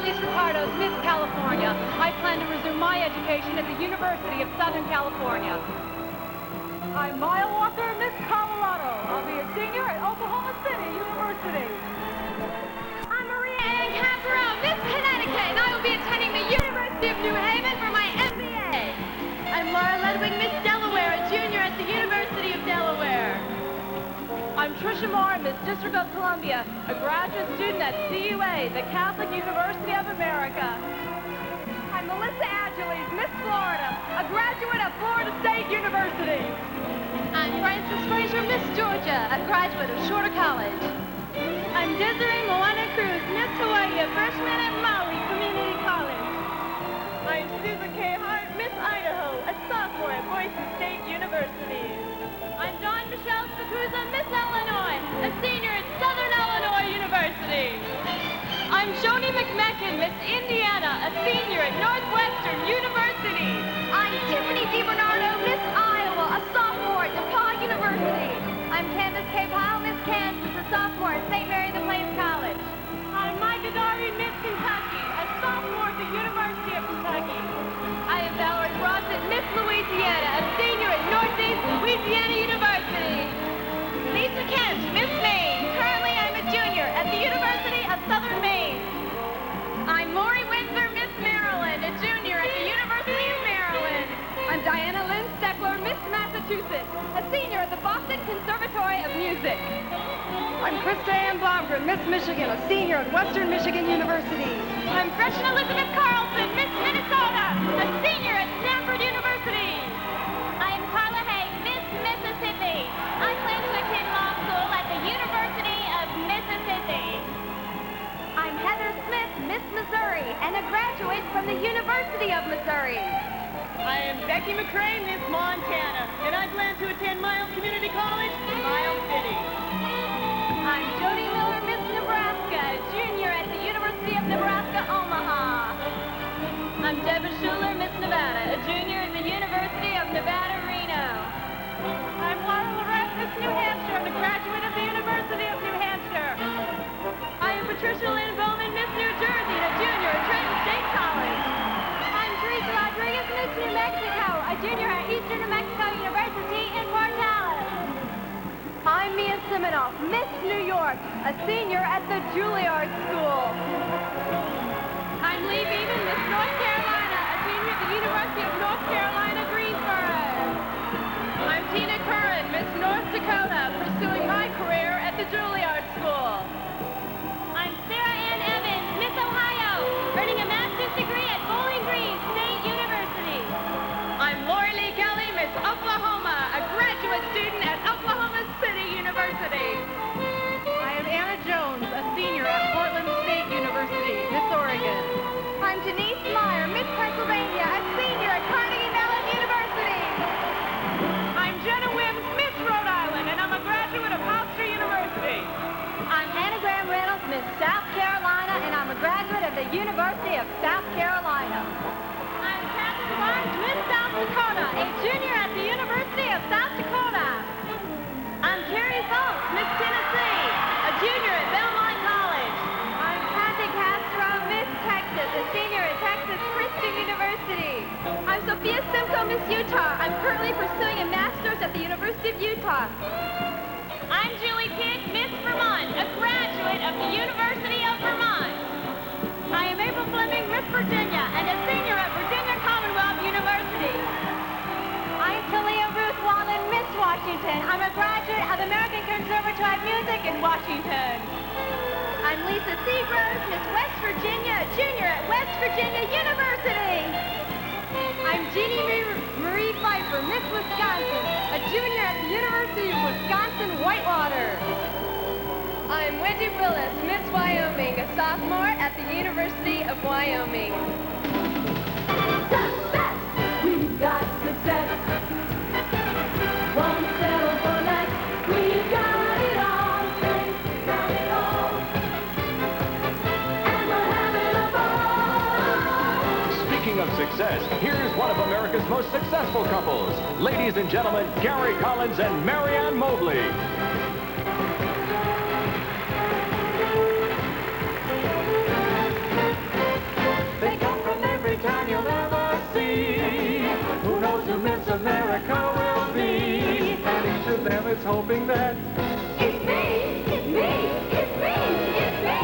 Marlise Ricardo's Miss California. I plan to resume my education at the University of Southern California. I'm Maya Walker, Miss Colorado. I'll be a senior at Oklahoma City University. I'm Maria Ann Caparone, Miss Connecticut, and I will be attending the University of New Haven for my MBA. I'm Laura Ledwig, Miss Delaware, a junior at the University of Delaware. I'm Tricia Moore, Miss District of Columbia, a graduate student at CUA, the Catholic University of America. I'm Melissa Agiles, Miss Florida, a graduate of Florida State University. I'm Frances Fraser, Miss Georgia, a graduate of Shorter College. I'm Desiree Moana Cruz, Miss Hawaii, a freshman at Maui Community College. I'm Susan K. Hart, Miss Idaho, a sophomore at Boise State University. I'm Dawn Michelle Spacuzza, Miss Illinois, a senior at Southern Illinois University. I'm Joni McMecken, Miss Indiana, a senior at Northwestern University. I'm Tiffany DiBernardo, Miss Iowa, a sophomore at DePaul University. I'm Candace K. Powell, Miss Kansas, a sophomore at St. Mary the Plains College. I'm Micah Dari, Miss Kentucky, a sophomore at the University of Kentucky. I am Valerie Bronson, Miss Louisiana, a senior at Northeast Louisiana University. Lisa Kent, Miss Maine. Currently, I'm a junior at the University of Southern Maine. I'm Lori Windsor, Miss Maryland, a junior at the University of Maryland. I'm Diana Lynn Steckler, Miss Massachusetts, a senior at the Boston Conservatory of Music. I'm Krista Ann Blomgren, Miss Michigan, a senior at Western Michigan University. I'm Gretchen Elizabeth Carlson, Miss Minnesota, a senior at Stanford University. I am Carla Haig, Miss Mississippi. I plan to attend law school at the University of Mississippi. I'm Heather Smith, Miss Missouri, and a graduate from the University of Missouri. I am Becky McCrae, Miss Montana, and I plan to attend Miles Community College in Miles City. I'm Jody Miller, Miss Nebraska, a junior at the University of Nebraska, Omaha. I'm Deborah Schuler, Miss Nevada, a junior at the University of Nevada, Reno. I'm Laura Lorette, Miss New Hampshire, and a graduate of the University of New Hampshire. I am Patricia Lynn Bowman, Miss New Jersey, a junior at Trenton State College. I'm Teresa Rodriguez, Miss New Mexico, a junior at Eastern New Mexico University in Portales. I'm Mia Siminoff, Miss New York, a senior at the Juilliard School. I'm Lee Beeman, Miss North Carolina, a senior at the University of North Carolina, Greensboro. I'm Tina Curran, Miss North Dakota, pursuing my career at the Juilliard School. I'm Sarah Ann Evans, Miss Ohio, earning a master's degree at Bowling Green State University. I'm Lori Lee Kelly, Miss Oklahoma, a graduate student at Oklahoma City University. I am Anna Jones, a senior at Portland State University, Miss Oregon. I'm Denise Meyer, Miss Pennsylvania, a senior at Carnegie Mellon University. I'm Jenna Wims, Miss Rhode Island, and I'm a graduate of Hofstra University. I'm Anna Graham Reynolds, Miss South Carolina, and I'm a graduate of the University of South Carolina. I'm Catherine Barnes, Miss South Dakota, a junior at the University of South Dakota. I'm Carrie Fultz, Miss Tennessee, a junior at Belmont College. I'm Kathy Castro, Miss Texas, a senior at Texas Christian University. I'm Sophia Simcoe, Miss Utah. I'm currently pursuing a master's at the University of Utah. I'm Julie Pitt, Miss Vermont, a graduate of the University of Vermont. I am April Fleming, Miss Virginia, and a senior at Virginia Commonwealth University. I'm Talia Ruth Wallen, Miss Washington. I'm a graduate of American Conservatory of Music in Washington. I'm Lisa Seagroves, Miss West Virginia, a junior at West Virginia University. I'm Jeannie Marie Pfeiffer, Miss Wisconsin, a junior at the University of Wisconsin-Whitewater. I'm Wendy Willis, Miss Wyoming, a sophomore at the University of Wyoming. Success! We've got success. Won't settle for less. We've got it all. We've got it all. And we're having a ball. Speaking of success, here's one of America's most successful couples. Ladies and gentlemen, Gary Collins and Marianne Mobley. hoping that It's me, it's me, it's me, it's me.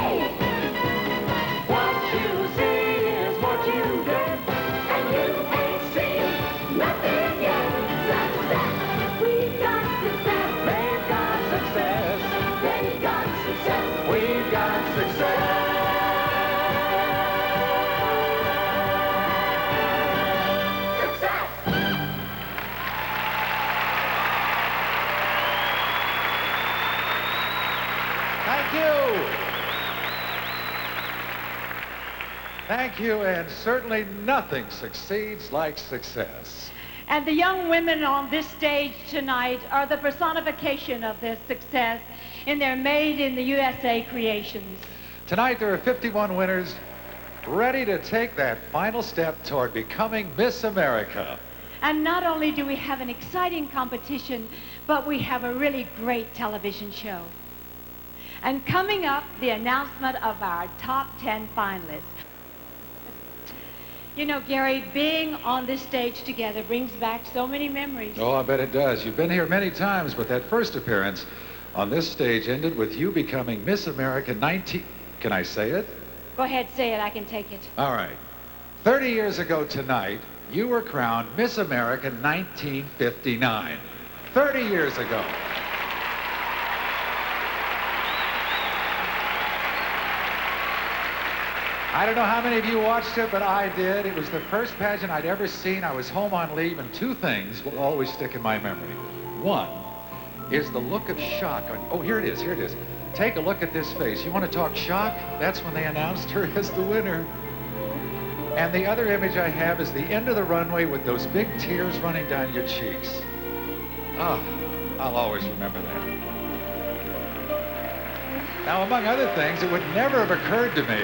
what you see is what you get. And you ain't seen nothing yet. Success, we've got success. They've got success. They got success. We've got success. Success. Thank you. Thank you, and certainly nothing succeeds like success. And the young women on this stage tonight are the personification of this success in their Made in the USA creations. Tonight, there are 51 winners ready to take that final step toward becoming Miss America. And not only do we have an exciting competition, but we have a really great television show. And coming up, the announcement of our top 10 finalists. You know, Gary, being on this stage together brings back so many memories. Oh, I bet it does. You've been here many times, but that first appearance on this stage ended with you becoming Miss America 19... Can I say it? Go ahead, say it. I can take it. All right. 30 years ago tonight, you were crowned Miss America 1959. 30 years ago. I don't know how many of you watched it, but I did. It was the first pageant I'd ever seen. I was home on leave, and two things will always stick in my memory. One is the look of shock on... Oh, here it is, here it is. Take a look at this face. You want to talk shock? That's when they announced her as the winner. And the other image I have is the end of the runway with those big tears running down your cheeks. Oh, I'll always remember that. Now, among other things, it would never have occurred to me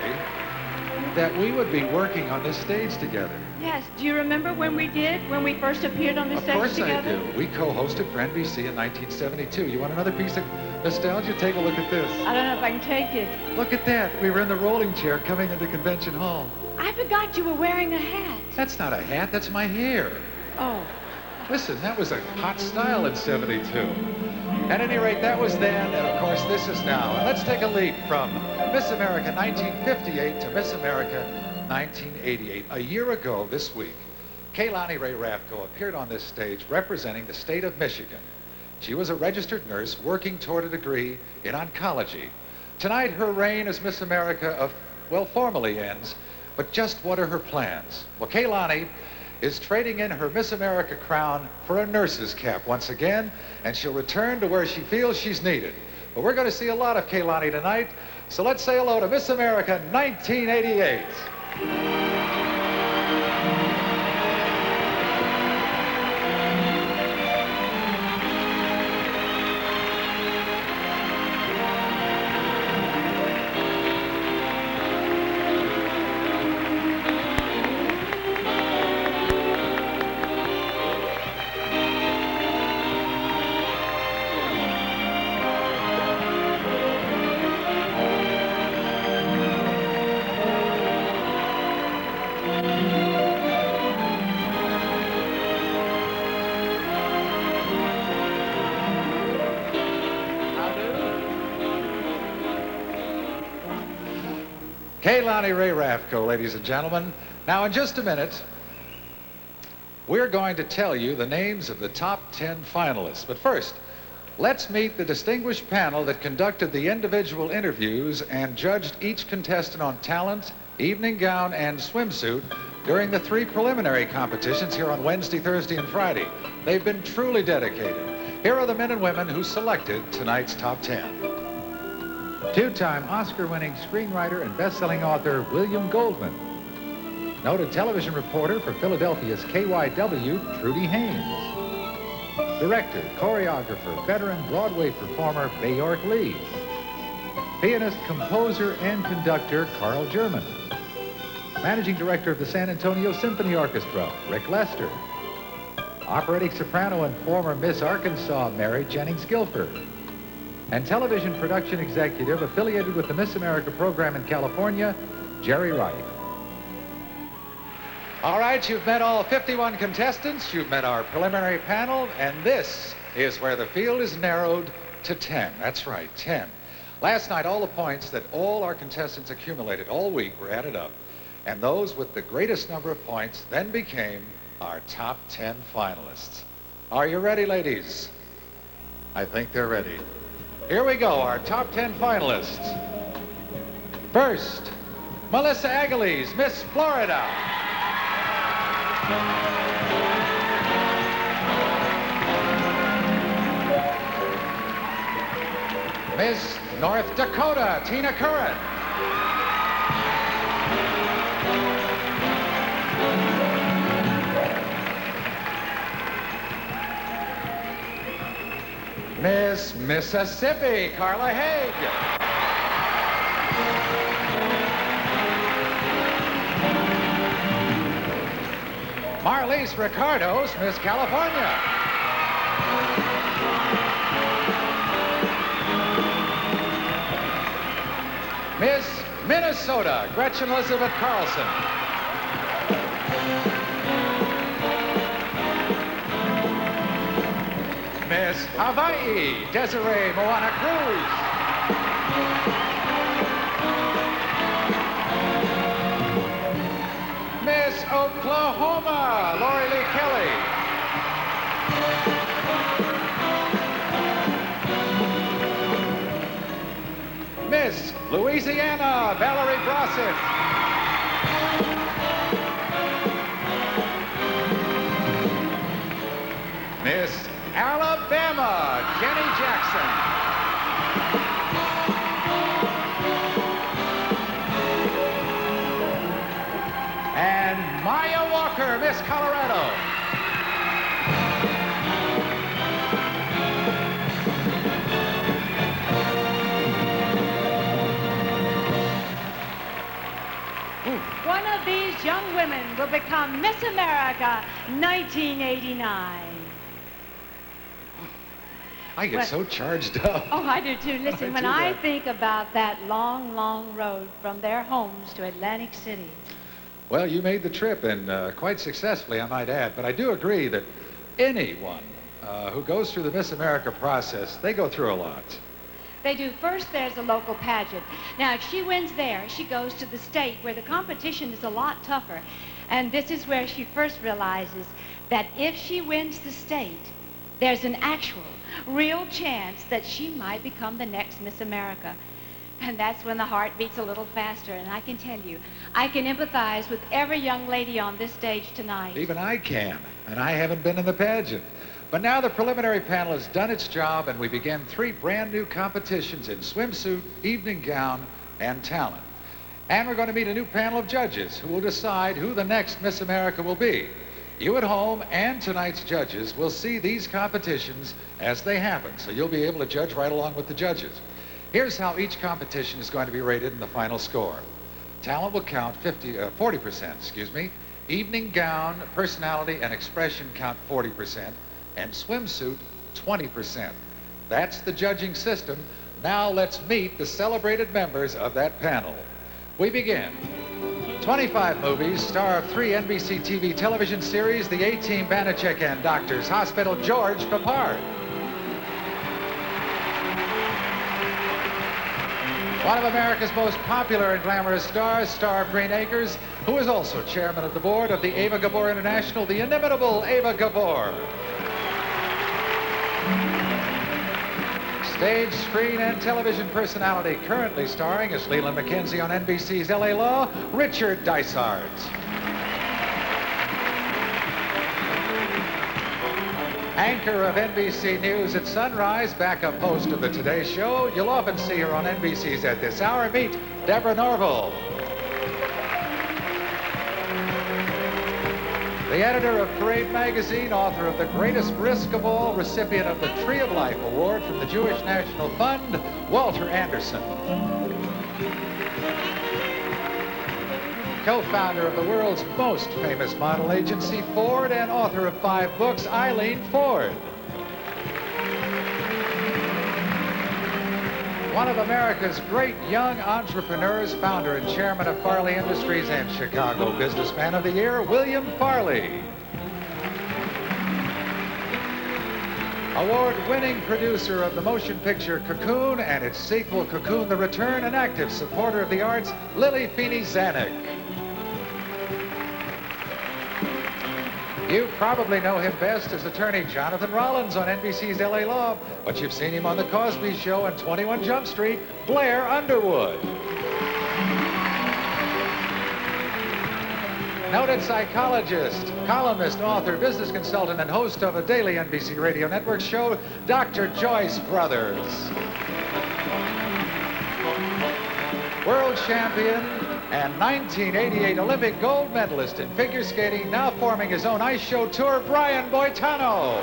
that we would be working on this stage together. Yes. Do you remember when we did, when we first appeared on the Of stage course together? I do. We co-hosted for NBC in 1972. You want another piece of nostalgia? Take a look at this. I don't know if I can take it. Look at that. We were in the rolling chair coming into Convention Hall. I forgot you were wearing a hat. That's not a hat, that's my hair. Oh. Listen, that was a hot style in '72. At any rate, that was then, and of course this is now. And let's take a leap from Miss America 1958 to Miss America 1988. A year ago this week, Kaylani Ray Raffco appeared on this stage representing the state of Michigan. She was a registered nurse working toward a degree in oncology. Tonight, her reign as Miss America formally ends, but just what are her plans? Well, Kaylani is trading in her Miss America crown for a nurse's cap once again, and she'll return to where she feels she's needed. But we're going to see a lot of Kaylani tonight, so let's say hello to Miss America 1988. Kaylani Ray Raffco, ladies and gentlemen. Now, in just a minute, we're going to tell you the names of the top 10 finalists. But first, let's meet the distinguished panel that conducted the individual interviews and judged each contestant on talent, evening gown, and swimsuit during the 3 preliminary competitions here on Wednesday, Thursday, and Friday. They've been truly dedicated. Here are the men and women who selected tonight's top 10. Two-time Oscar-winning screenwriter and best-selling author William Goldman. Noted television reporter for Philadelphia's KYW, Trudy Haynes. Director, choreographer, veteran Broadway performer Bayark Lee. Pianist, composer, and conductor Carl German. Managing director of the San Antonio Symphony Orchestra, Rick Lester. Operatic soprano and former Miss Arkansas, Mary Jennings Guilford. And television production executive affiliated with the Miss America program in California, Jerry Wright. All right, you've met all 51 contestants. You've met our preliminary panel, and this is where the field is narrowed to 10. That's right, 10. Last night, all the points that all our contestants accumulated all week were added up, and those with the greatest number of points then became our top 10 finalists. Are you ready, ladies? I think they're ready. Here we go, our top 10 finalists. First, Melissa Aguiles, Miss Florida. Miss North Dakota, Tina Curran. Miss Mississippi, Carla Haig. Marlise Ricardos, Miss California. Miss Minnesota, Gretchen Elizabeth Carlson. Miss Hawaii, Desiree Moana Cruz. Miss Oklahoma, Lori Lee Kelly. Miss Louisiana, Valerie Brossett. Miss Alabama, Jenny Jackson. And Maya Walker, Miss Colorado. One of these young women will become Miss America 1989. I get so charged up. Oh, I do too. Listen, when I think about that long, long road from their homes to Atlantic City. Well, you made the trip, and quite successfully, I might add. But I do agree that anyone who goes through the Miss America process, they go through a lot. They do. First, there's a local pageant. Now, if she wins there, she goes to the state where the competition is a lot tougher. And this is where she first realizes that if she wins the state, there's an actual, real chance that she might become the next Miss America. And that's when the heart beats a little faster. And I can tell you, I can empathize with every young lady on this stage tonight. Even I can, and I haven't been in the pageant. But now the preliminary panel has done its job, and we begin 3 brand new competitions in swimsuit, evening gown, and talent. And we're going to meet a new panel of judges who will decide who the next Miss America will be. You at home and tonight's judges will see these competitions as they happen, so you'll be able to judge right along with the judges. Here's how each competition is going to be rated in the final score. Talent will count 40%, Evening gown, personality, and expression count 40%, and swimsuit 20%. That's the judging system. Now let's meet the celebrated members of that panel. We begin. 25 movies, star of 3 NBC TV television series, The A-Team, Banachek and Doctors Hospital, George Papard. One of America's most popular and glamorous stars, star of Green Acres, who is also chairman of the board of the Ava Gabor International, the inimitable Ava Gabor. Stage, screen, and television personality currently starring as Leland McKenzie on NBC's LA Law, Richard Dysart. Anchor of NBC News at sunrise, backup host of the Today Show. You'll often see her on NBC's At This Hour. Meet Deborah Norville. The editor of Parade magazine, author of The Greatest Risk of All, recipient of the Tree of Life Award from the Jewish National Fund, Walter Anderson. Co-founder of the world's most famous model agency, Ford, and author of 5 books, Eileen Ford. one of America's great young entrepreneurs, founder and chairman of Farley Industries and Chicago Businessman of the Year, William Farley. Award-winning producer of the motion picture Cocoon and its sequel, Cocoon the Return, an active supporter of the arts, Lily Feeney Zanuck. You probably know him best as attorney Jonathan Rollins on NBC's LA Law, but you've seen him on The Cosby Show and 21 Jump Street, Blair Underwood. Noted psychologist, columnist, author, business consultant, and host of a daily NBC Radio Network show, Dr. Joyce Brothers. World champion and 1988 Olympic gold medalist in figure skating, now forming his own ice show tour, Brian Boitano.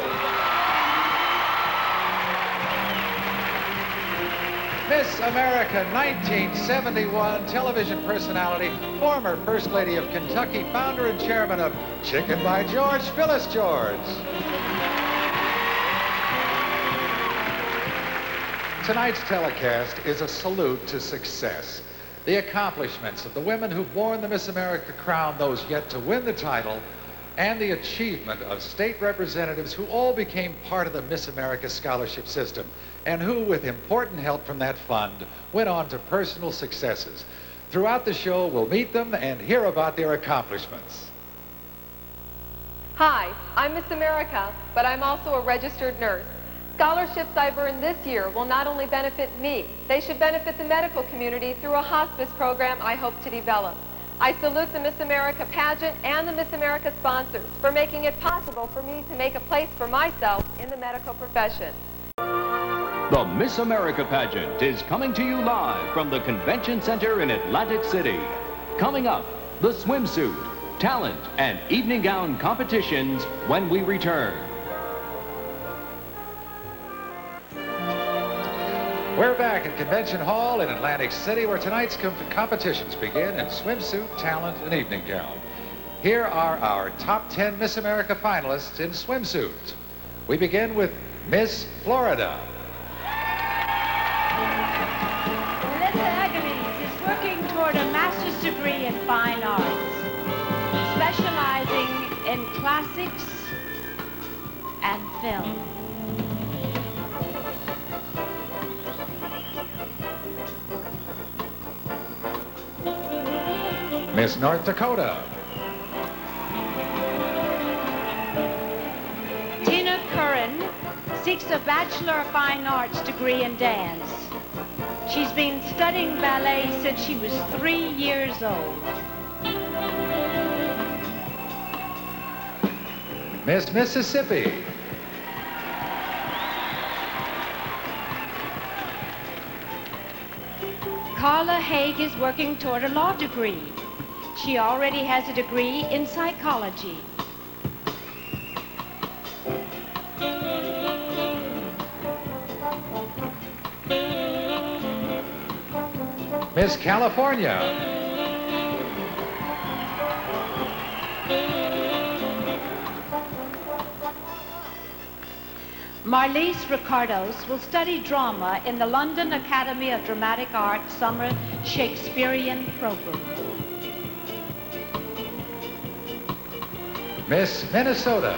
Miss America 1971 television personality, former First Lady of Kentucky, founder and chairman of Chicken by George, Phyllis George. Tonight's telecast is a salute to success. The accomplishments of the women who've worn the Miss America crown, those yet to win the title, and the achievement of state representatives who all became part of the Miss America scholarship system and who, with important help from that fund, went on to personal successes. Throughout the show, we'll meet them and hear about their accomplishments. Hi, I'm Miss America, but I'm also a registered nurse. Scholarships I've earned this year will not only benefit me, they should benefit the medical community through a hospice program I hope to develop. I salute the Miss America pageant and the Miss America sponsors for making it possible for me to make a place for myself in the medical profession. The Miss America pageant is coming to you live from the Convention Center in Atlantic City. Coming up, the swimsuit, talent, and evening gown competitions when we return. We're back at Convention Hall in Atlantic City, where tonight's competitions begin in swimsuit, talent, and evening gown. Here are our top 10 Miss America finalists in swimsuits. We begin with Miss Florida. Melissa Egeles is working toward a master's degree in fine arts, specializing in classics and film. Miss North Dakota. Tina Curran seeks a Bachelor of Fine Arts degree in dance. She's been studying ballet since she was 3 years old. Miss Mississippi. Carla Haig is working toward a law degree. She already has a degree in psychology. Miss California. Marlise Ricardos will study drama in the London Academy of Dramatic Art Summer Shakespearean Program. Miss Minnesota.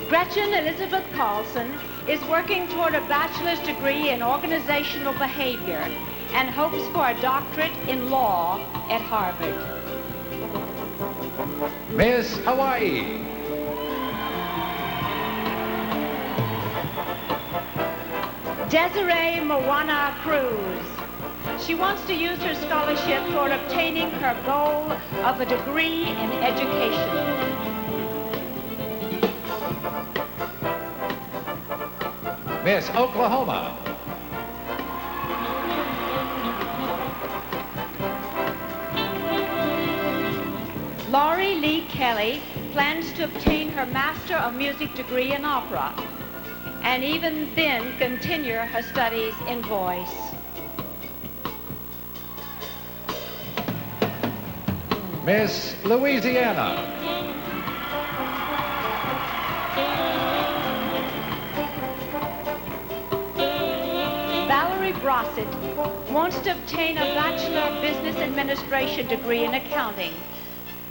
Gretchen Elizabeth Carlson is working toward a bachelor's degree in organizational behavior and hopes for a doctorate in law at Harvard. Miss Hawaii. Desiree Moana Cruz. She wants to use her scholarship toward obtaining her goal of a degree in education. Miss Oklahoma. Laurie Lee Kelly plans to obtain her Master of Music degree in opera, and even then continue her studies in voice. Miss Louisiana. Brossett wants to obtain a Bachelor of Business Administration degree in accounting.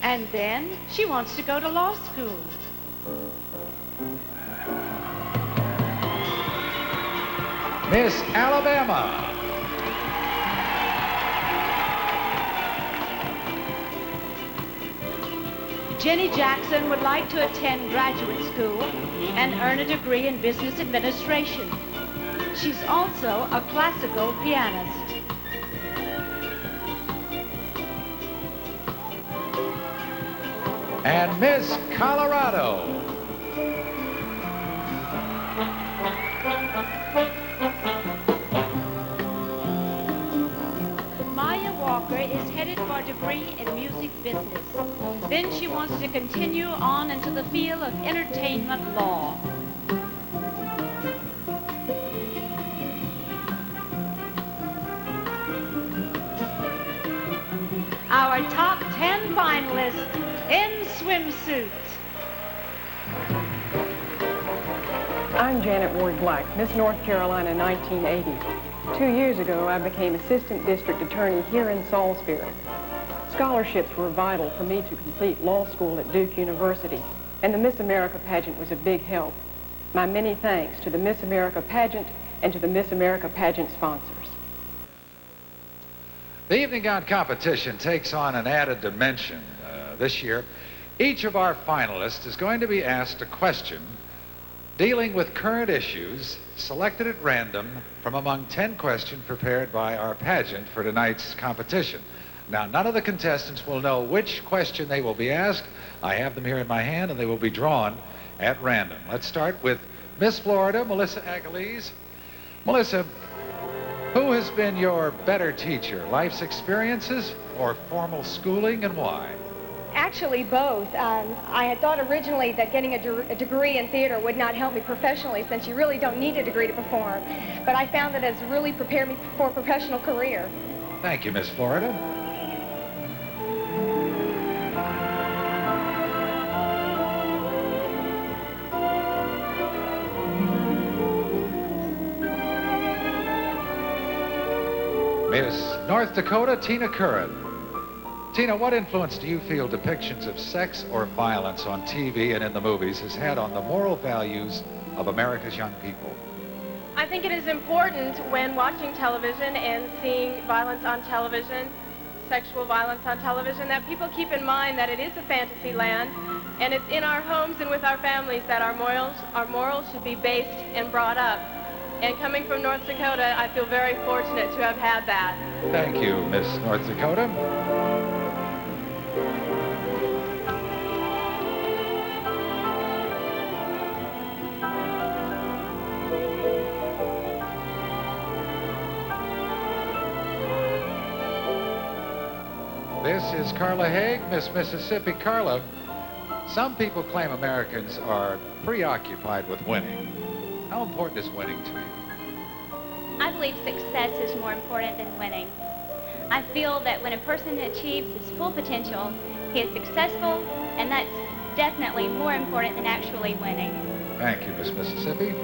And then she wants to go to law school. Miss Alabama. Jenny Jackson would like to attend graduate school and earn a degree in business administration. She's also a classical pianist. And Miss Colorado. Maya Walker is headed for a degree in music business. Then she wants to continue on into the field of entertainment law. Our top 10 finalists in swimsuits. I'm Janet Ward Black, Miss North Carolina 1980. 2 years ago, I became Assistant District Attorney here in Salisbury. Scholarships were vital for me to complete law school at Duke University, and the Miss America pageant was a big help. My many thanks to the Miss America pageant and to the Miss America pageant sponsors. The evening gown competition takes on an added dimension this year. Each of our finalists is going to be asked a question dealing with current issues selected at random from among 10 questions prepared by our pageant for tonight's competition. Now, none of the contestants will know which question they will be asked. I have them here in my hand, and they will be drawn at random. Let's start with Miss Florida, Melissa Aguilez. Melissa, who has been your better teacher, life's experiences or formal schooling, and why? Actually, both. I had thought originally that getting a degree in theater would not help me professionally, since you really don't need a degree to perform. But I found that it's really prepared me for a professional career. Thank you, Miss Florida. Miss North Dakota, Tina Curran. Tina, what influence do you feel depictions of sex or violence on TV and in the movies has had on the moral values of America's young people? I think it is important when watching television and seeing violence on television, sexual violence on television, that people keep in mind that it is a fantasy land, and it's in our homes and with our families that our morals should be based and brought up. And coming from North Dakota, I feel very fortunate to have had that. Thank you, Miss North Dakota. This is Carla Haig, Miss Mississippi. Carla, some people claim Americans are preoccupied with winning. How important is winning to you? I believe success is more important than winning. I feel that when a person achieves his full potential, he is successful, and that's definitely more important than actually winning. Thank you, Miss Mississippi.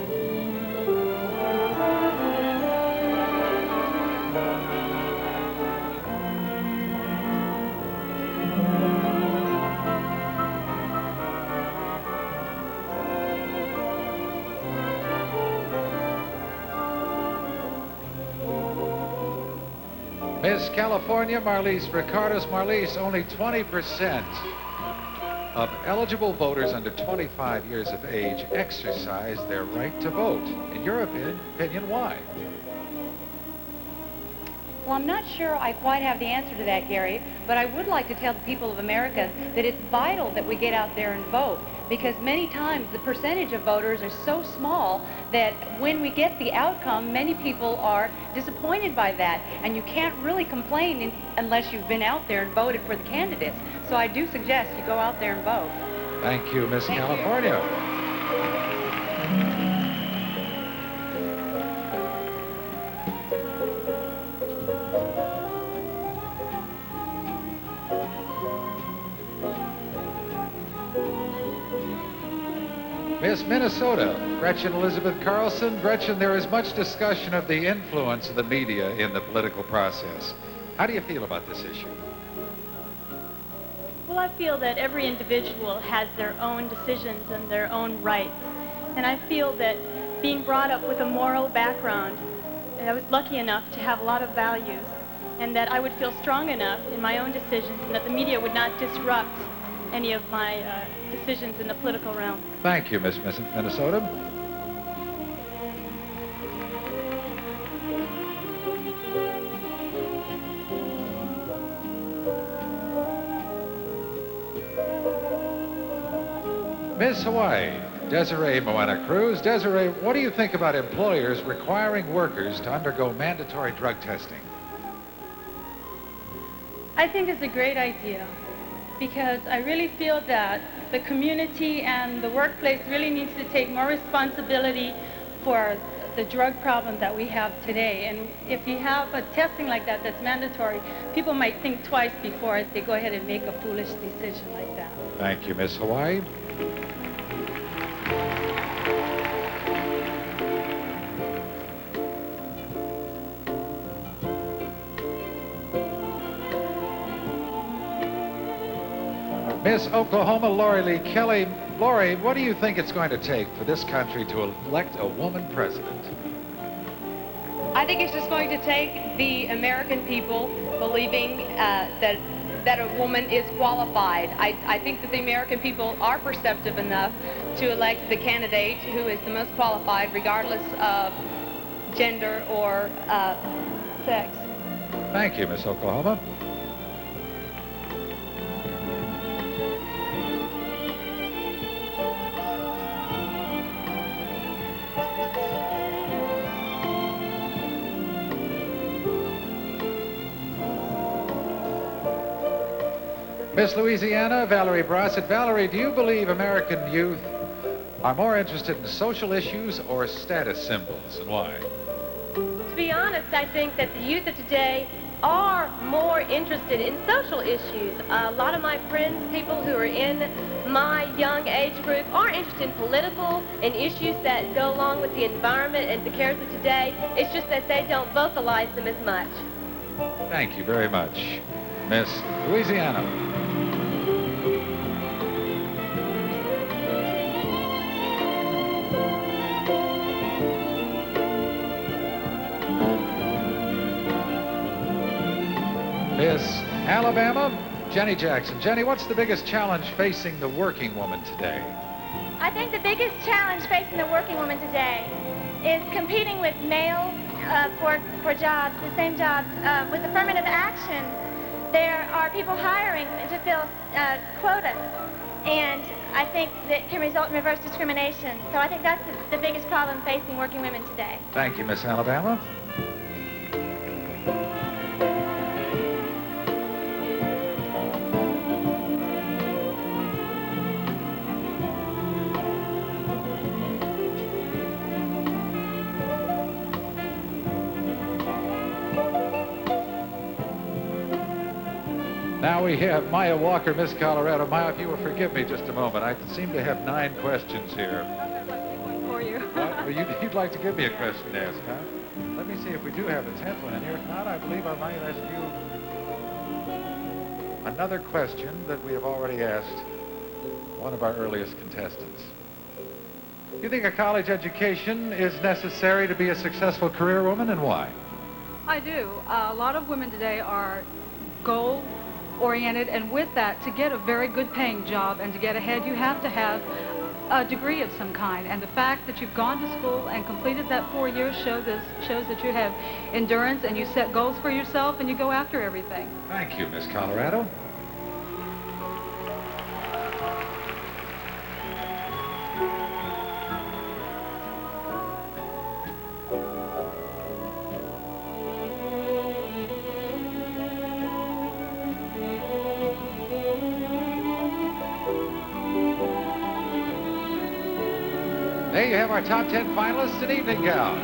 Miss California, Marlise Ricardos. Marlise, only 20% of eligible voters under 25 years of age exercise their right to vote. In your opinion, why? Well, I'm not sure I quite have the answer to that, Gary, but I would like to tell the people of America that it's vital that we get out there and vote, because many times the percentage of voters are so small that when we get the outcome, many people are disappointed by that, and you can't really complain unless you've been out there and voted for the candidates. So I do suggest you go out there and vote. Thank you, Miss California. Miss Minnesota, Gretchen Elizabeth Carlson. Gretchen, there is much discussion of the influence of the media in the political process. How do you feel about this issue? Well, I feel that every individual has their own decisions and their own rights. And I feel that being brought up with a moral background, and I was lucky enough to have a lot of values, and that I would feel strong enough in my own decisions and that the media would not disrupt any of my decisions in the political realm. Thank you, Miss Minnesota. Miss Hawaii, Desiree Moana Cruz. Desiree, what do you think about employers requiring workers to undergo mandatory drug testing? I think it's a great idea because I really feel that the community and the workplace really needs to take more responsibility for the drug problem that we have today. And if you have a testing like that that's mandatory, people might think twice before they go ahead and make a foolish decision like that. Thank you, Miss Hawaii. Miss Oklahoma, Lori Lee Kelly. Lori, what do you think it's going to take for this country to elect a woman president? I think it's just going to take the American people believing that a woman is qualified. I think that the American people are perceptive enough to elect the candidate who is the most qualified, regardless of gender or sex. Thank you, Miss Oklahoma. Miss Louisiana, Valerie Brossett. Valerie, do you believe American youth are more interested in social issues or status symbols, and why? To be honest, I think that the youth of today are more interested in social issues. A lot of my friends, people who are in my young age group, are interested in political and issues that go along with the environment and the cares of today. It's just that they don't vocalize them as much. Thank you very much. Miss Louisiana. Miss Alabama, Jenny Jackson. Jenny, what's the biggest challenge facing the working woman today? I think the biggest challenge facing the working woman today is competing with males for jobs, the same jobs. With affirmative action, there are people hiring to fill quotas, and I think that can result in reverse discrimination. So I think that's the biggest problem facing working women today. Thank you, Miss Alabama. Now we have Maya Walker, Miss Colorado. Maya, if you will forgive me just a moment. I seem to have 9 questions here. For you. Well, you'd like to give me a question to ask, huh? Let me see if we do have a 10th one in here. If not, I believe I might ask you another question that we have already asked one of our earliest contestants. Do you think a college education is necessary to be a successful career woman, and why? I do. A lot of women today are goal-oriented, and with that, to get a very good paying job and to get ahead, you have to have a degree of some kind. And the fact that you've gone to school and completed that 4 years shows that you have endurance and you set goals for yourself and you go after everything. Thank you, Miss Colorado. There you have our top 10 finalists in evening gown.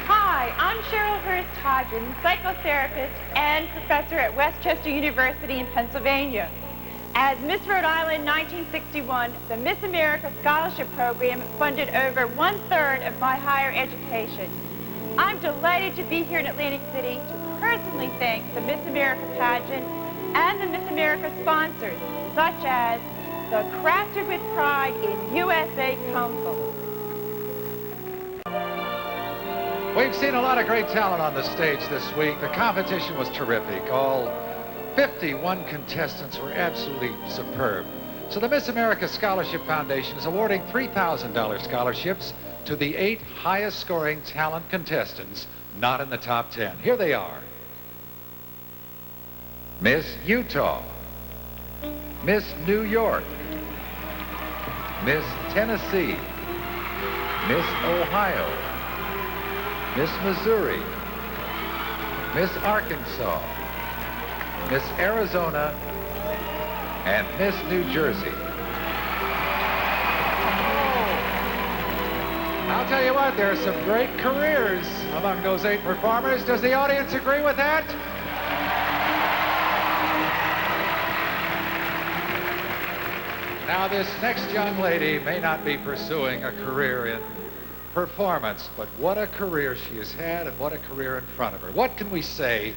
Hi, I'm Cheryl Hurst Hodgins, psychotherapist and professor at Westchester University in Pennsylvania. As Miss Rhode Island 1961, the Miss America Scholarship Program funded over 1/3 of my higher education. I'm delighted to be here in Atlantic City to personally thank the Miss America pageant and the Miss America sponsors, such as the Crafted with Pride in USA Council. We've seen a lot of great talent on the stage this week. The competition was terrific. All 51 contestants were absolutely superb. So the Miss America Scholarship Foundation is awarding $3,000 scholarships to the 8 highest scoring talent contestants not in the top 10. Here they are. Miss Utah, Miss New York, Miss Tennessee, Miss Ohio, Miss Missouri, Miss Arkansas, Miss Arizona, and Miss New Jersey. I'll tell you what, there are some great careers among those 8 performers. Does the audience agree with that? Now, this next young lady may not be pursuing a career in performance, but what a career she has had and what a career in front of her. What can we say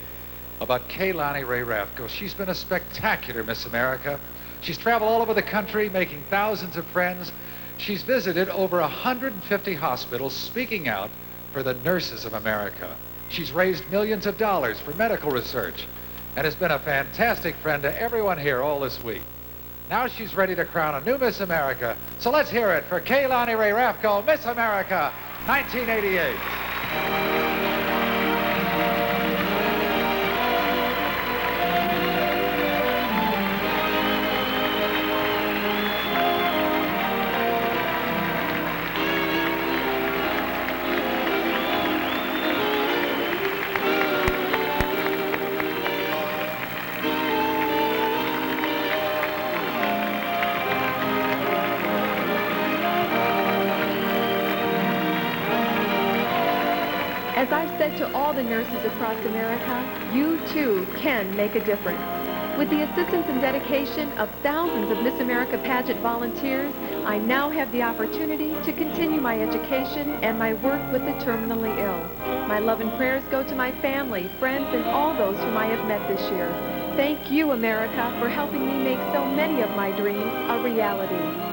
about Kaylani Ray Rathko? She's been a spectacular Miss America. She's traveled all over the country making thousands of friends. She's visited over 150 hospitals speaking out for the nurses of America. She's raised millions of dollars for medical research and has been a fantastic friend to everyone here all this week. Now she's ready to crown a new Miss America. So let's hear it for Kaylani Ray Rathko, Miss America 1988. As I've said to all the nurses across America, you too can make a difference. With the assistance and dedication of thousands of Miss America pageant volunteers, I now have the opportunity to continue my education and my work with the terminally ill. My love and prayers go to my family, friends, and all those whom I have met this year. Thank you, America, for helping me make so many of my dreams a reality.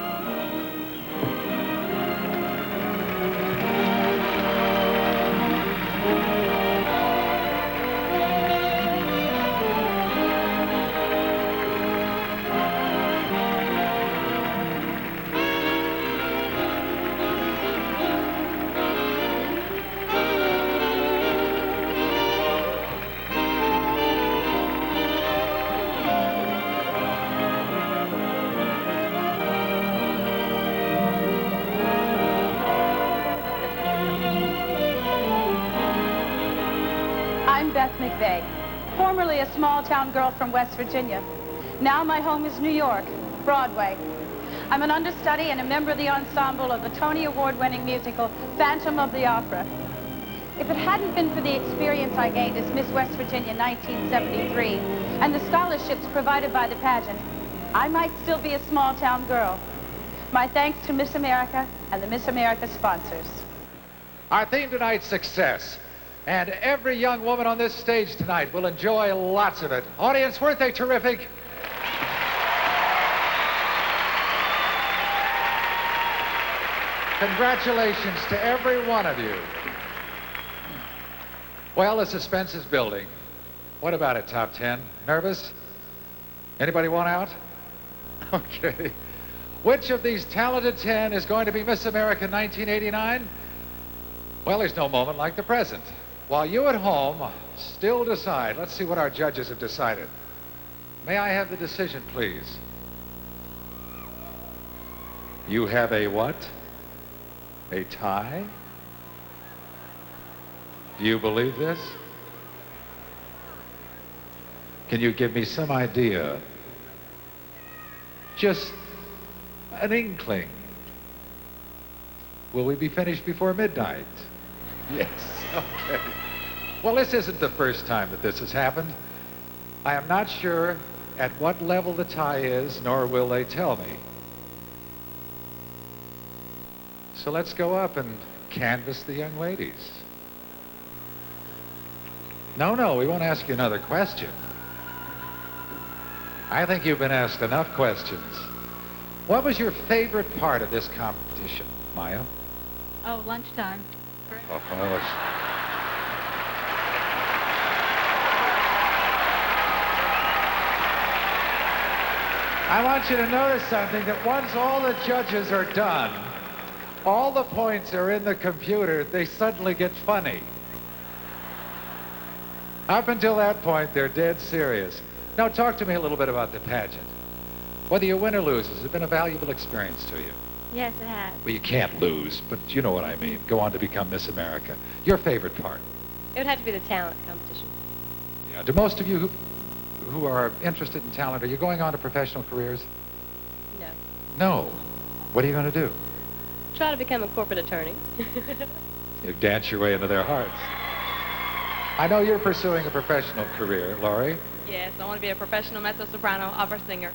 Formerly a small-town girl from West Virginia. Now my home is New York, Broadway. I'm an understudy and a member of the ensemble of the Tony Award-winning musical Phantom of the Opera. If it hadn't been for the experience I gained as Miss West Virginia 1973 and the scholarships provided by the pageant, I might still be a small-town girl. My thanks to Miss America and the Miss America sponsors. Our theme tonight's success. And every young woman on this stage tonight will enjoy lots of it. Audience, weren't they terrific? Congratulations to every one of you. Well, the suspense is building. What about it, top 10? Nervous? Anybody want out? Okay. Which of these talented 10 is going to be Miss America 1989? Well, there's no moment like the present. While you at home still decide, let's see what our judges have decided. May I have the decision, please? You have a what? A tie? Do you believe this? Can you give me some idea? Just an inkling. Will we be finished before midnight? Yes, okay. Well, this isn't the first time that this has happened. I am not sure at what level the tie is, nor will they tell me. So let's go up and canvass the young ladies. No, we won't ask you another question. I think you've been asked enough questions. What was your favorite part of this competition, Maya? Oh, lunchtime. Oh, I want you to notice something, that once all the judges are done, all the points are in the computer, they suddenly get funny. Up until that point, they're dead serious. Now, talk to me a little bit about the pageant. Whether you win or lose, has it been a valuable experience to you? Yes, it has. Well, you can't lose, but you know what I mean. Go on to become Miss America. Your favorite part? It would have to be the talent competition. Yeah. Do most of you who are interested in talent, are you going on to professional careers? No. No. What are you going to do? Try to become a corporate attorney. You dance your way into their hearts. I know you're pursuing a professional career, Laurie. Yes, I want to be a professional mezzo-soprano opera singer.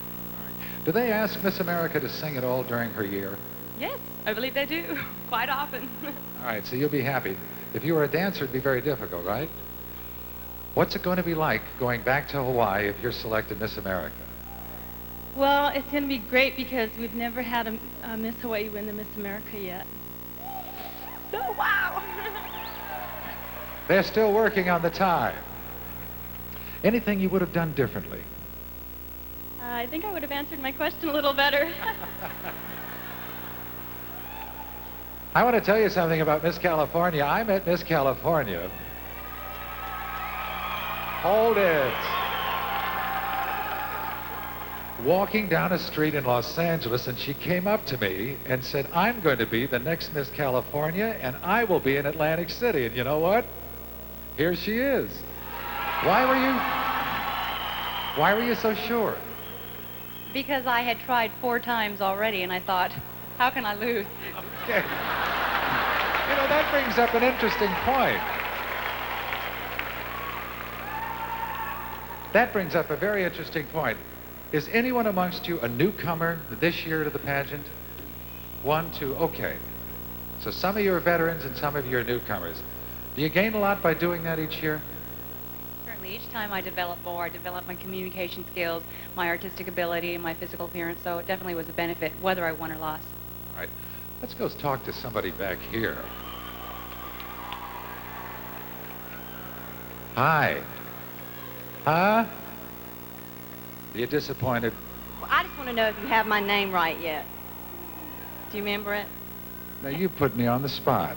Do they ask Miss America to sing at all during her year? Yes, I believe they do, quite often. All right, so you'll be happy. If you were a dancer, it'd be very difficult, right? What's it going to be like going back to Hawaii if you're selected Miss America? Well, it's going to be great because we've never had a Miss Hawaii win the Miss America yet. So, wow! They're still working on the time. Anything you would have done differently? I think I would have answered my question a little better. I want to tell you something about Miss California. I met Miss California. Hold it. Walking down a street in Los Angeles, and she came up to me and said, I'm going to be the next Miss California, and I will be in Atlantic City. And you know what? Here she is. Why were you so sure? Because I had tried 4 times already, and I thought, how can I lose? Okay. You know, that brings up an interesting point. That brings up a very interesting point. Is anyone amongst you a newcomer this year to the pageant? 1, 2, okay. So some of you are veterans and some of you are newcomers. Do you gain a lot by doing that each year? Certainly, each time I develop more, I develop my communication skills, my artistic ability, and my physical appearance, so it definitely was a benefit, whether I won or lost. All right, let's go talk to somebody back here. Hi. Huh? Are you disappointed? Well, I just want to know if you have my name right yet. Do you remember it? Now, you put me on the spot.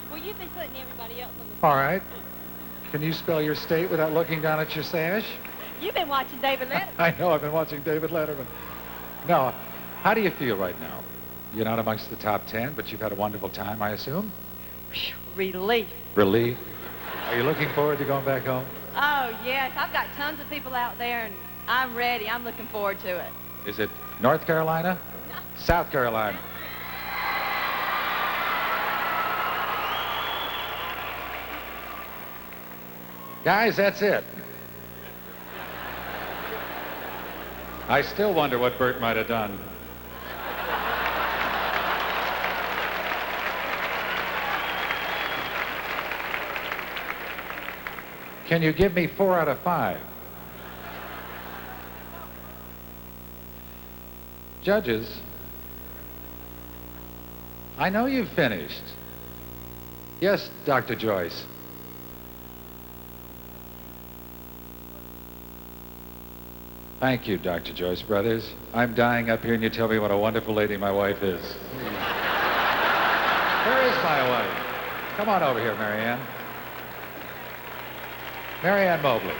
Well, you've been putting everybody else on the spot. All right. Can you spell your state without looking down at your sash? You've been watching David Letterman. I know, I've been watching David Letterman. No, how do you feel right now? You're not amongst the top 10, but you've had a wonderful time, I assume? Relief. Relief? Are you looking forward to going back home? Oh, yes. I've got tons of people out there, and I'm ready. I'm looking forward to it. Is it North Carolina? No. South Carolina? Guys, that's it. I still wonder what Bert might have done. Can you give me 4 out of 5? Judges, I know you've finished. Yes, Dr. Joyce. Thank you, Dr. Joyce Brothers. I'm dying up here and you tell me what a wonderful lady my wife is. Where is my wife? Come on over here, Marianne. Marianne Mobley.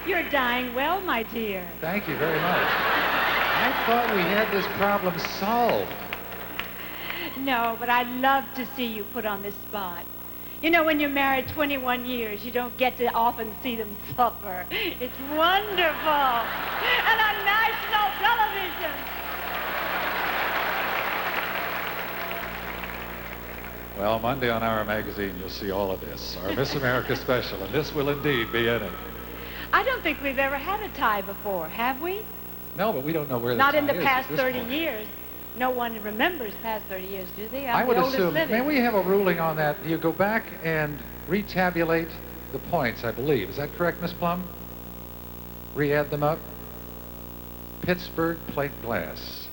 You're dying well, my dear. Thank you very much. I thought we had this problem solved. No, but I'd love to see you put on this spot. You know, when you're married 21 years, you don't get to often see them suffer. It's wonderful. And on national television. Well, Monday on our magazine, you'll see all of this. Our Miss America special, and this will indeed be in it. I don't think we've ever had a tie before, have we? No, but we don't know where the Not tie in the is past at this 30 point. years. No one remembers past 30 years, do they? I I'm would the oldest assume, living. may we have a ruling on that? You go back and retabulate the points, I believe. Is that correct, Miss Plum? Re-add them up? Pittsburgh plate glass.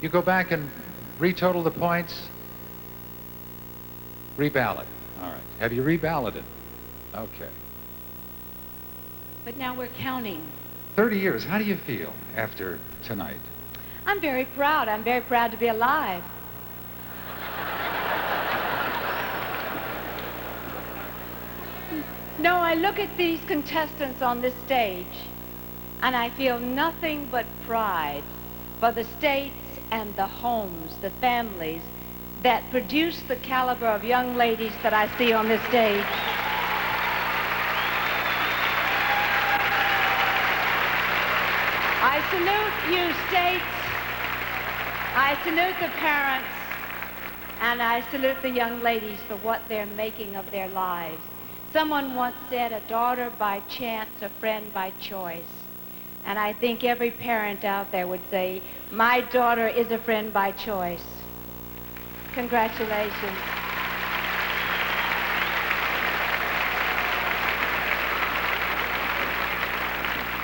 You go back and retotal the points? Reballot. All right. Have you reballoted? Okay. But now we're counting. 30 years. How do you feel after tonight? I'm very proud. I'm very proud to be alive. No, I look at these contestants on this stage, and I feel nothing but pride for the states and the homes, the families that produce the caliber of young ladies that I see on this stage. I salute you, states. I salute the parents, and I salute the young ladies for what they're making of their lives. Someone once said, a daughter by chance, a friend by choice. And I think every parent out there would say, my daughter is a friend by choice. Congratulations.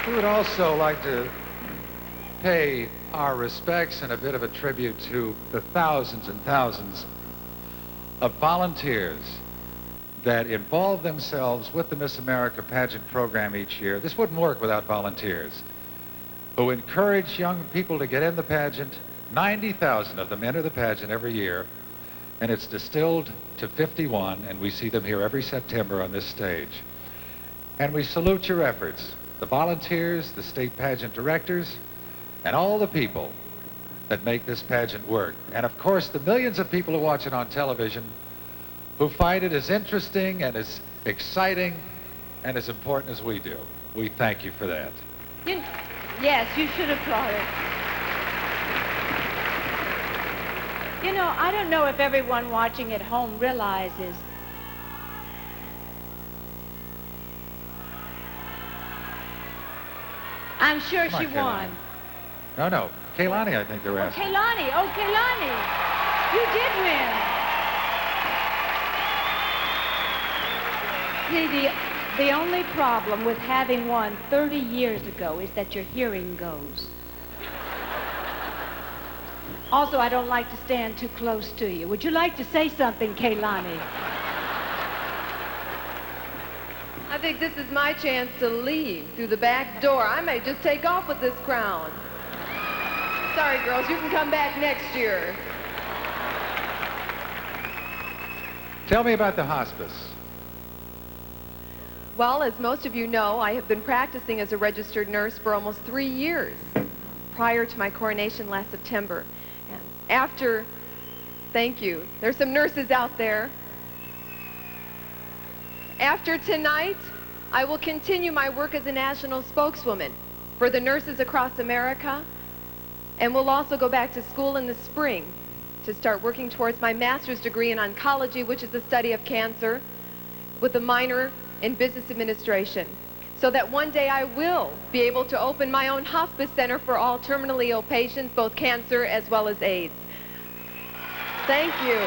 We would also like to pay our respects and a bit of a tribute to the thousands and thousands of volunteers that involve themselves with the Miss America pageant program each year. This wouldn't work without volunteers who encourage young people to get in the pageant. 90,000 of them enter the pageant every year, and it's distilled to 51, and we see them here every September on this stage. And we salute your efforts, the volunteers, the state pageant directors, and all the people that make this pageant work. And of course, the millions of people who watch it on television who find it as interesting and as exciting and as important as we do. We thank you for that. Yes, you should applaud it. You know, I don't know if everyone watching at home realizes I'm sure Come on, she won. No, Kaylani, I think they're asking. Kaylani, Kaylani, you did win. See, the only problem with having won 30 years ago is that your hearing goes. Also, I don't like to stand too close to you. Would you like to say something, Kaylani? I think this is my chance to leave through the back door. I may just take off with this crown. Sorry, girls, you can come back next year. Tell me about the hospice. Well, as most of you know, I have been practicing as a registered nurse for almost 3 years prior to my coronation last September. And after, thank you, there's some nurses out there. After tonight, I will continue my work as a national spokeswoman for the nurses across America, and will also go back to school in the spring to start working towards my master's degree in oncology, which is the study of cancer, with a minor in business administration, so that one day I will be able to open my own hospice center for all terminally ill patients, both cancer as well as AIDS. Thank you.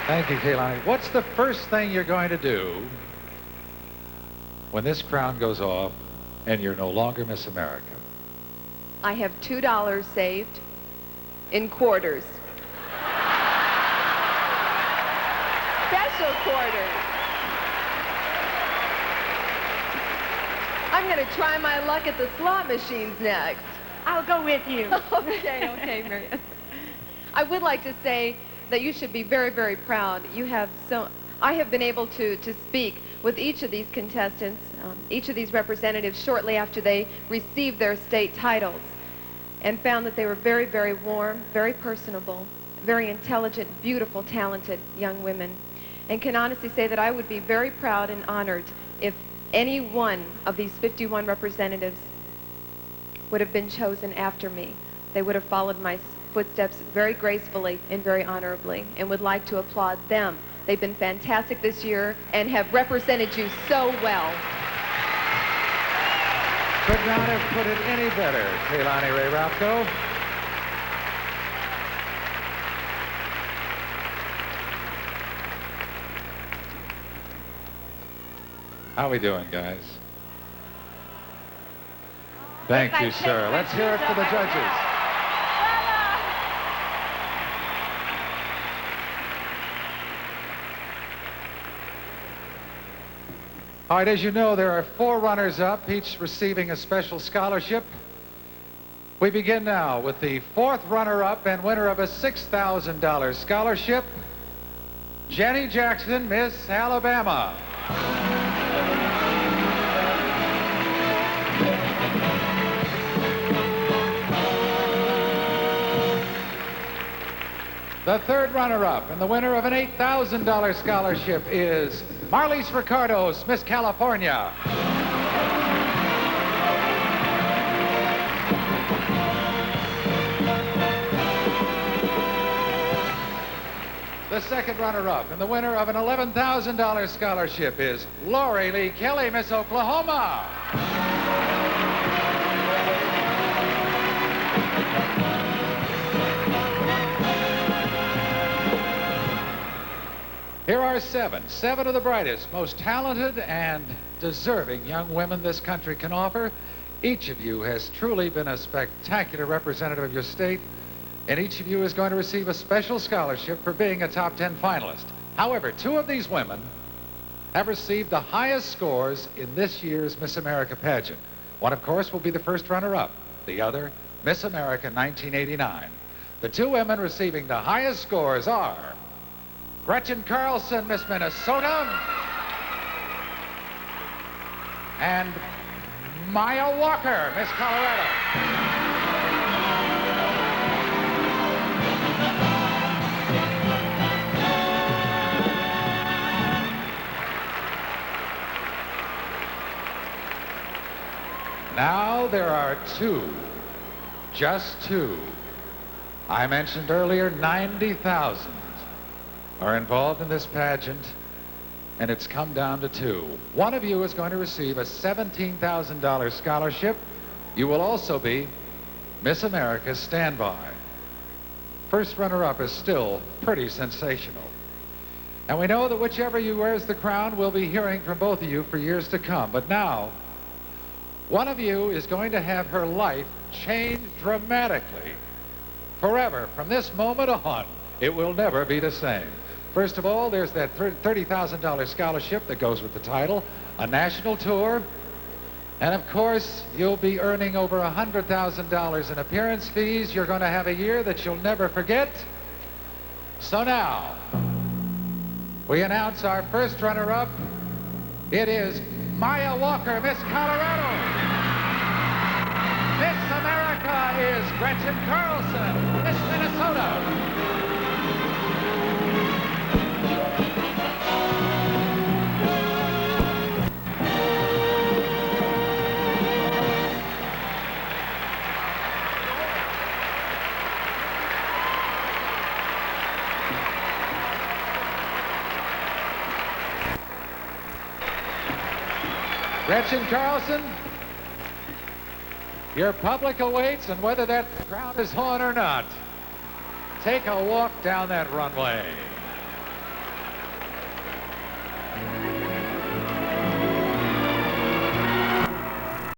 Thank you, Kaylani. What's the first thing you're going to do when this crown goes off and you're no longer Miss America? I have $2 saved in quarters. Special quarters. I'm going to try my luck at the slot machines next. I'll go with you. Okay, Marianne. I would like to say that you should be very, very proud. I have been able to speak with each of these contestants, each of these representatives shortly after they received their state titles, and found that they were very, very warm, very personable, very intelligent, beautiful, talented young women, and can honestly say that I would be very proud and honored if any one of these 51 representatives would have been chosen after me, they would have followed my footsteps very gracefully and very honorably, and would like to applaud them. They've been fantastic this year and have represented you so well. Could not have put it any better, Kaylani Ray Rapko. How we doing, guys? Thank you, sir. Let's hear it for the judges. All right, as you know, there are 4 runners-up, each receiving a special scholarship. We begin now with the 4th runner-up and winner of a $6,000 scholarship, Jenny Jackson, Miss Alabama. The 3rd runner-up and the winner of an $8,000 scholarship is Marlise Ricardos, Miss California. The 2nd runner-up and the winner of an $11,000 scholarship is Lori Lee Kelly, Miss Oklahoma. Here are 7 of the brightest, most talented and deserving young women this country can offer. Each of you has truly been a spectacular representative of your state, and each of you is going to receive a special scholarship for being a top 10 finalist. However, 2 of these women have received the highest scores in this year's Miss America pageant. One, of course, will be the 1st runner-up. The other, Miss America 1989. The 2 women receiving the highest scores are Gretchen Carlson, Miss Minnesota, and Maya Walker, Miss Colorado. Now there are 2, just 2. I mentioned earlier 90,000 are involved in this pageant, and it's come down to 2. One of you is going to receive a $17,000 scholarship. You will also be Miss America's standby. 1st runner-up is still pretty sensational. And we know that whichever you wears the crown, we'll be hearing from both of you for years to come. But now, one of you is going to have her life changed dramatically. Forever, from this moment on, it will never be the same. First of all, there's that $30,000 scholarship that goes with the title, a national tour, and of course, you'll be earning over $100,000 in appearance fees. You're going to have a year that you'll never forget. So now, we announce our 1st runner-up. It is Maya Walker, Miss Colorado. Miss America is Gretchen Carlson, Miss Minnesota. Gretchen Carlson, your public awaits, and whether that crowd is on or not, take a walk down that runway.